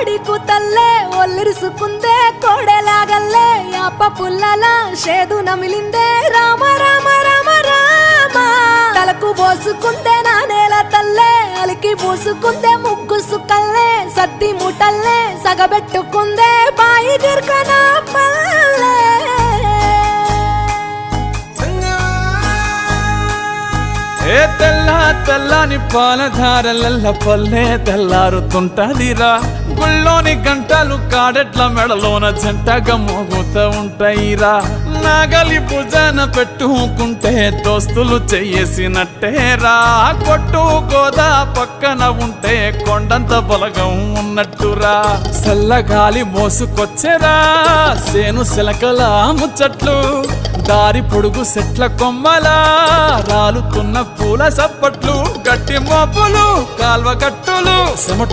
కోడి కూతల్లే ఒల్లిరుసుకుందే కోడెలాగల్లే యాప పుల్లల షేదు నమిలిందే రామ రామ రామ రామ తలకు పోసుకుందే నా నేల తల్లే అలికి పూసుకుందే ముగ్గు సుక్కల్లే సద్ది ముటల్లే సగబెట్టుకుందే బాయి గిర్కన పల్లె ఏ తెల్ల తెల్లని పాలధారలల్ల పల్లె తెల్లారుతుంటదిరా గుళ్ళోని గంటలు కాడెట్ల మెడలోన జంటగా మోగుతూ ఉంటాయిరా నాగలి భుజాన పెట్టుకుంటే దోస్తులు చెయ్యేసినట్టేరా కొట్టు గోదా పక్కన ఉంటే కొండంత బలగం ఉన్నట్టురా చల్లగాలి మోసుకొచ్చెరా సేను సిలకల ముచ్చట్లు దారి పొడుగు సెట్ల కొమ్మలా రాలుతున్న పూల సప్పట్లు గట్టి మోపులు కాల్వ గట్టులు చెమట